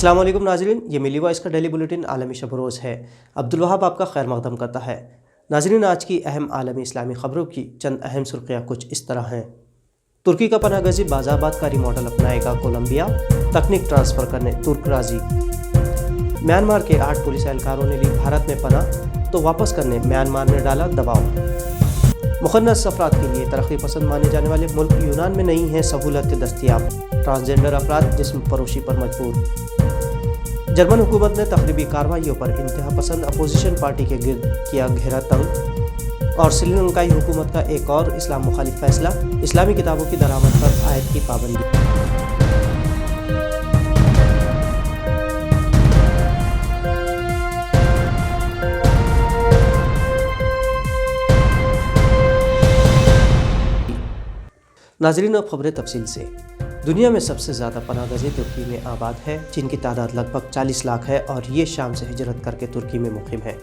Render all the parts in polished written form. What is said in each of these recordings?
अस्सलाम वालेकुम नाज़रीन, ये मिली वॉइस का डेली बुलेटिन आलमी शब रोज़ है। अब्दुल वहाब आपका खैर मक़दम करता है। नाज़रीन, आज की अहम आलमी इस्लामी ख़बरों की चंद अहम सुर्खियाँ कुछ इस तरह हैं। तुर्की का पनाह गज़ी बाज़ाबादकारी मॉडल अपनाएगा कोलंबिया, तकनीक ट्रांसफ़र करने तुर्क राज़ी। म्यांमार के 8 पुलिस एहलकारों ने ली भारत में पनाह तो वापस करने म्यांमार ने डाला दबाव। मुखन्नस अफराद के लिए तरक्की पसंद माने जाने वाले मुल्क यूनान में नहीं है सहूलत दस्तियाब। ट्रांसजेंडर अफराद जिस्म फरोशी पर मजबूर। जर्मन हुकूमत ने तकरीबी कार्रवाइयों पर इंतहा पसंद अपोजिशन पार्टी के गिर्द किया घेरा तंग। और श्रीलंकाई हुकूमत का एक और इस्लाम मुखालिफ फैसला, इस्लामी किताबों की दरामद पर आयत की पाबंदी। नाज़रीन, अब खबरें तफसील से। दुनिया में सबसे ज़्यादा पनाहगज़ी तुर्की में आबाद है, जिनकी तादाद लगभग 40 लाख है और ये शाम से हिजरत करके तुर्की में मुक़ीम है।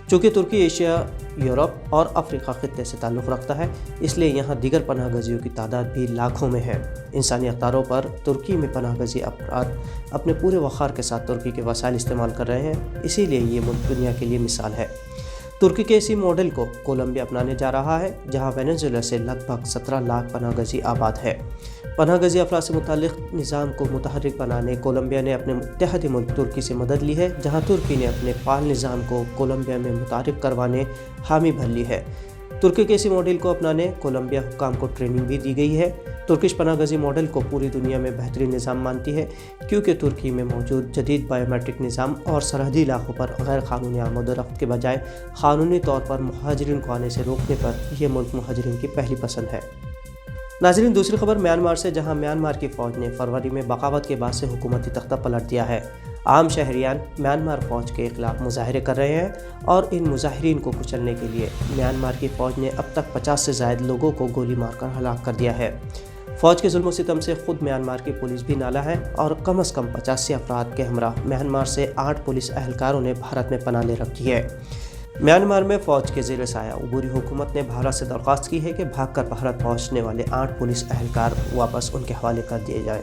चूँकि तुर्की एशिया, यूरोप और अफ्रीका ख़ित्ते से ताल्लुक़ रखता है, इसलिए यहाँ दीगर पनाहगज़ियों की तादाद भी लाखों में है। इंसानी अख्तारों पर तुर्की में पनाहगज़ी अफराद अपने पूरे वक़ार के साथ तुर्की के वसाइल इस्तेमाल कर रहे हैं, इसीलिए ये मुल्क दुनिया के लिए मिसाल है। तुर्की के इसी मॉडल को कोलंबिया अपनाने जा रहा है, जहां वेनेजुएला से लगभग 17 लाख पनाहगज़ी आबाद है। पनाहगज़ी अफराद से मुताल्लिक़ निज़ाम को मुतहर्रिक बनाने कोलंबिया ने अपने मुत्तहद मुल्क तुर्की से मदद ली है, जहां तुर्की ने अपने फ़ाल निज़ाम को कोलंबिया में मुतारिफ़ करवाने हामी भर ली है। तुर्की के इसी मॉडल को अपनाने कोलंबिया हुक्काम को ट्रेनिंग भी दी गई है। तुर्किश पनाहगज़ी मॉडल को पूरी दुनिया में बेहतरीन निज़ाम मानती है, क्योंकि तुर्की में मौजूद जदीद बायोमेट्रिक निज़ाम और सरहदी इलाकों पर गैर क़ानूनी आमद-ओ-रफ़्त के बजाय क़ानूनी तौर पर मुहाजिरीन को आने से रोकने पर यह मुल्क मुहाजिरीन की पहली पसंद है। नाज़रीन, दूसरी खबर म्यांमार से, जहां म्यांमार की फ़ौज ने फरवरी में बगावत के बाद से हुकूमती तख्ता पलट दिया है। आम शहरियान म्यांमार फ़ौज के ख़िलाफ़ मुज़ाहरे कर रहे हैं और इन मुज़ाहिरीन को कुचलने के लिए म्यांमार की फ़ौज ने अब तक 50 से ज़ायद लोगों को गोली मारकर हलाक कर दिया है। फ़ौज के जुल्म सितम से ख़ुद म्यांमार की पुलिस भी नाला है और कम से कम 85 अफराद के हमरा म्यांमार से 8 पुलिस एहलकारों ने भारत में पनाह ले रखी है। म्यांमार में फ़ौज के ज़ेर साया अबूरी हुकूमत ने भारत से दरख्वास्त की है कि भागकर भारत पहुंचने वाले 8 पुलिस एहलकार वापस उनके हवाले कर दिए जाएं।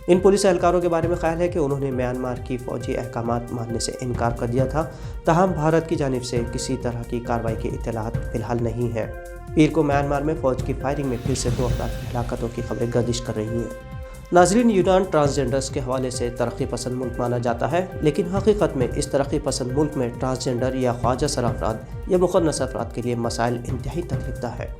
इन पुलिस एहलकारों के बारे में ख्याल है कि उन्होंने म्यांमार की फ़ौजी अहकामात मानने से इनकार कर दिया था, ताहम भारत की जानिब से किसी तरह की कार्रवाई की इत्तलात फ़िलहाल नहीं है। पीर को म्यांमार में फ़ौज की फायरिंग में फिर से 2 अफराद की हलाकतों की खबरें गर्दिश कर रही हैं। नाज़रीन, यूनान ट्रांसजेंडर्स के हवाले से तरक्की पसंद मुल्क माना जाता है, लेकिन हकीकत में इस तरक्की पसंद मुल्क में ट्रांसजेंडर या ख्वाजा सर अफराद या मुखन्नस अफराद के लिए मसाइल इंतहाई तकलीफदा है।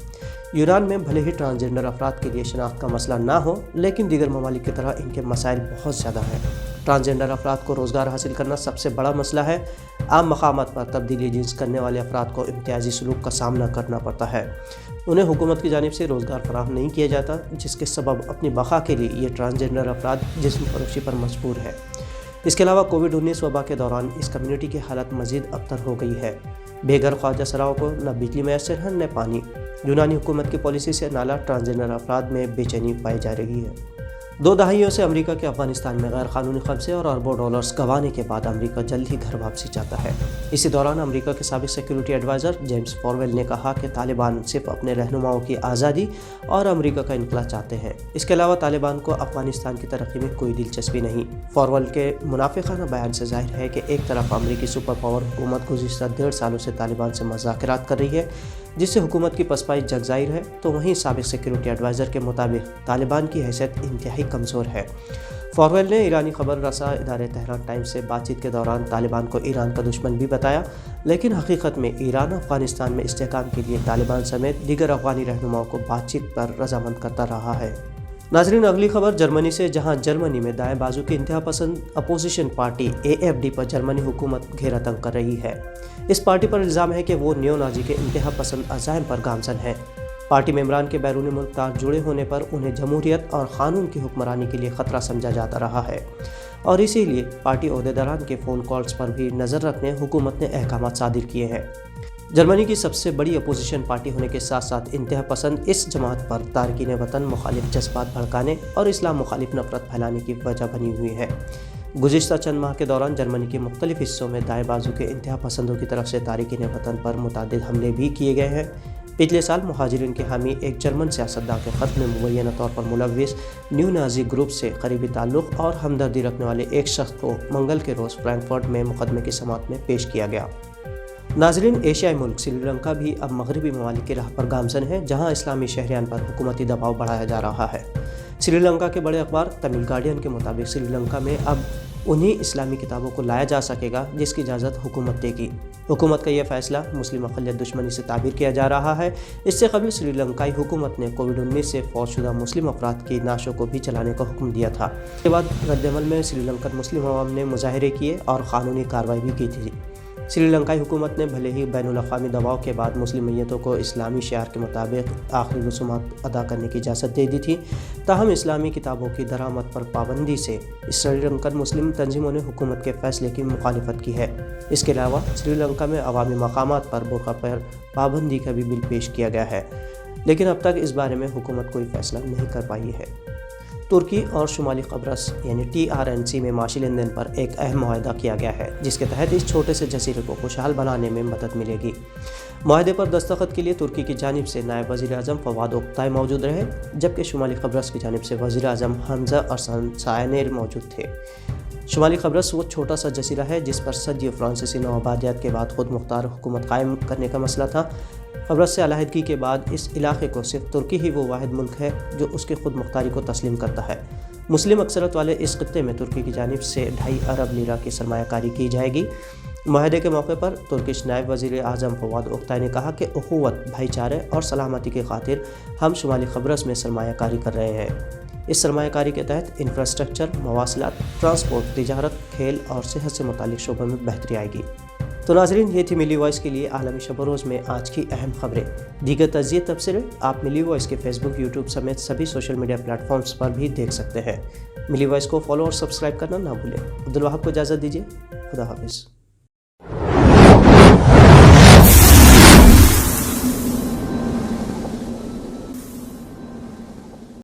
यूनान में भले ही ट्रांसजेंडर अफराद के लिए शनाख्त का मसला ना हो, लेकिन दीगर ममालिक की तरह इनके मसाइल बहुत ज़्यादा हैं। ट्रांसजेंडर अफराद को रोज़गार हासिल करना सबसे बड़ा मसला है। आम मकामात पर तब्दीली जिन्स करने वाले अफराद को इम्तियाजी सलूक का सामना करना पड़ता है। उन्हें हुकूमत की जानिब से रोज़गार फराहम नहीं किया जाता, जिसके सबब अपनी बका के लिए ये ट्रांसजेंडर अफराद जिस्म फरोशी पर मजबूर है। इसके अलावा कोविड-19 वबा के दौरान इस कम्यूनिटी की हालत मज़ीद अबतर हो गई है। बेघर ख्वाजा सराओं को न बिजली मैसर है न पानी। यूनानी हुकूमत की पॉलिसी से नाला ट्रांसजेंडर अफराद में बेचैनी पाई जा रही है। 2 दहाइयों से अमेरिका के अफगानिस्तान में गैर कानूनी कब्जे और अरबों डॉलर्स गंवाने के बाद अमेरिका जल्द ही घर वापसी चाहता है। इसी दौरान अमेरिका के साबिक सिक्योरिटी एडवाइज़र जेम्स फॉरवेल ने कहा कि तालिबान सिर्फ अपने रहनुमाओं की आज़ादी और अमेरिका का इनकला चाहते हैं। इसके अलावा तालिबान को अफगानिस्तान की तरक्की में कोई दिलचस्पी नहीं। फॉरवेल के मुनाफिकाना बयान से जाहिर है कि एक तरफ अमेरिकी सुपर पावर हुकूमत गुज़िश्ता 1.5 सालों से तालिबान से मुज़ाकरात कर रही है, जिससे हुकूमत की पसपाई जग ज़ाहिर है, तो वहीं साबिक सिक्योरिटी एडवाइज़र के मुताबिक तालिबान की हैसियत इंतहाई कमज़ोर है। फॉरवेल ने ईरानी खबर रसा इदारे तेहरान टाइम्स से बातचीत के दौरान तालिबान को ईरान का दुश्मन भी बताया, लेकिन हकीकत में ईरान अफगानिस्तान में इस्तेहकाम के लिए तालिबान समेत दीगर अफगानी रहनुमाओं को बातचीत पर रजामंद करता रहा है। नाज़रीन, अगली खबर जर्मनी से, जहां जर्मनी में दाएं बाजू की इंतहा पसंद अपोजिशन पार्टी AfD पर जर्मनी हुकूमत घेरा तंग कर रही है। इस पार्टी पर इल्ज़ाम है कि वो नियो नाजी के इंतहा पसंद अज़ाइम पर गामज़न है। पार्टी मेंबरान के बैरून मुल्क तार जुड़े होने पर उन्हें जमहूरियत और क़ानून की हुक्मरानी के लिए ख़तरा समझा जाता रहा है और इसीलिए पार्टी ओहदेदारान के फ़ोन कॉल्स पर भी नज़र रखने हुकूमत ने अहकाम सादिर किए हैं। जर्मनी की सबसे बड़ी अपोजिशन पार्टी होने के साथ साथ इंतहा पसंद इस जमात पर तारकीन वतन मुखालिफ जज्बात भड़काने और इस्लाम मुखालिफ नफरत फैलाने की वजह बनी हुई है। गुज़िश्ता चंद माह के दौरान जर्मनी के मुख्तलिफ हिस्सों में दाएं बाजू के इंतहा पसंदों की तरफ से तारकीन वतन पर मुतअद्दिद हमले भी किए गए हैं। पिछले साल मुहाजिरीन के हामी एक जर्मन सियासतदान के ख़त में मुबैना तौर पर मुलव्विस न्यू नाजी ग्रुप से करीबी ताल्लुक़ और हमदर्दी रखने वाले एक शख्स को मंगल के रोज़ फ्रैंकफर्ट में मुकदमे की समाअत में पेश किया गया। नाज़रीन, एशियाई मुल्क श्रीलंका भी अब मगरबी ममालिक की राह पर गामज़न है, जहाँ इस्लामी शहरियान पर हुकूमती दबाव बढ़ाया जा रहा है। श्रीलंका के बड़े अखबार तमिल गार्डियन के मुताबिक श्रीलंका में अब उन्हीं इस्लामी किताबों को लाया जा सकेगा जिसकी इजाज़त हुकूमत देगी। हुकूमत का यह फ़ैसला मुस्लिम अक़लियत दुश्मनी से ताबीर किया जा रहा है। इससे कबल श्रीलंकाई हुकूमत ने कोविड-19 से फौतशुदा मुस्लिम अफराद की नाशों को भी चलाने का हुक्म दिया था। इसके बाद रद्दअमल में श्रीलंकन मुस्लिम अवाम ने मुजाहरे किए और क़ानूनी कार्रवाई भी की थी। श्रीलंकाई हुकूमत ने भले ही बैनुल अक़वामी दबाव के बाद मुस्लिम मैयतों को इस्लामी शिआर के मुताबिक आखिरी रसूमात अदा करने की इजाज़त दे दी थी, ताहम इस्लामी किताबों की दरामद पर पाबंदी से श्रीलंकन मुस्लिम तंजीमों ने हुकूमत के फ़ैसले की मुखालिफत की है। इसके अलावा श्रीलंका में अवामी मकामात पर बुर्का पर पाबंदी का भी बिल पेश किया गया है, लेकिन अब तक इस बारे में हुकूमत कोई फ़ैसला नहीं कर पाई है। तुर्की और शुमाली कब्रस यानी TRNC में माशी लेन देन पर एक अहम मुआहदा किया गया है, जिसके तहत इस छोटे से जजीरे को खुशहाल बनाने में मदद मिलेगी। मुआहदे पर दस्तखत के लिए तुर्की की जानिब से नायब वज़ीर आज़म फवाद ओक्ताई मौजूद रहे, जबकि शुमाली कब्रस की जानिब से वज़ीर आज़म हमज़ा अरसन सायनेर मौजूद थे। शुमाली कब्रस वो छोटा सा जजीरा है जिस पर सदियों फ्रांसीसी नौआबादियात के बाद खुद मुख्तार हुकूमत कायम करने का मसला था। कब्रस से अलहदगी के बाद इस इलाके को सिर्फ तुर्की ही वो वाहिद मुल्क है जो उसकी खुद मुख्तारी को तस्लीम करता है। मुस्लिम अक्सरत वाले इस खित्ते में तुर्की की जानिब से 2.5 अरब लीरा की सरमायाकारी की जाएगी। मुआहदे के मौके पर तुर्किश नायब वज़ीर आज़म फवाद ओक्ताई ने कहा कि उखुवत, भाईचारे और सलामती की खातिर हम शुमाली कब्रस में सरमायाकारी कर रहे हैं। इस सरमायाकारी के तहत इंफ्रास्ट्रक्चर, मवासलात, ट्रांसपोर्ट, तिजारत, खेल और सेहत से मुतालिक शोबों में बेहतरी आएगी। तो नाज़रीन, ये थी मिली वॉइस के लिए आलमी शब-ओ-रोज़ में आज की अहम खबरें। दीगर तज़्ज़िये तबसरे आप मिली वॉइस के फेसबुक, यूट्यूब समेत सभी सोशल मीडिया प्लेटफॉर्म्स पर भी देख सकते हैं। मिली वॉइस को फॉलो और सब्सक्राइब करना ना भूलें। अब्दुल वहाब को इजाज़त दीजिए। खुदा हाफिज़।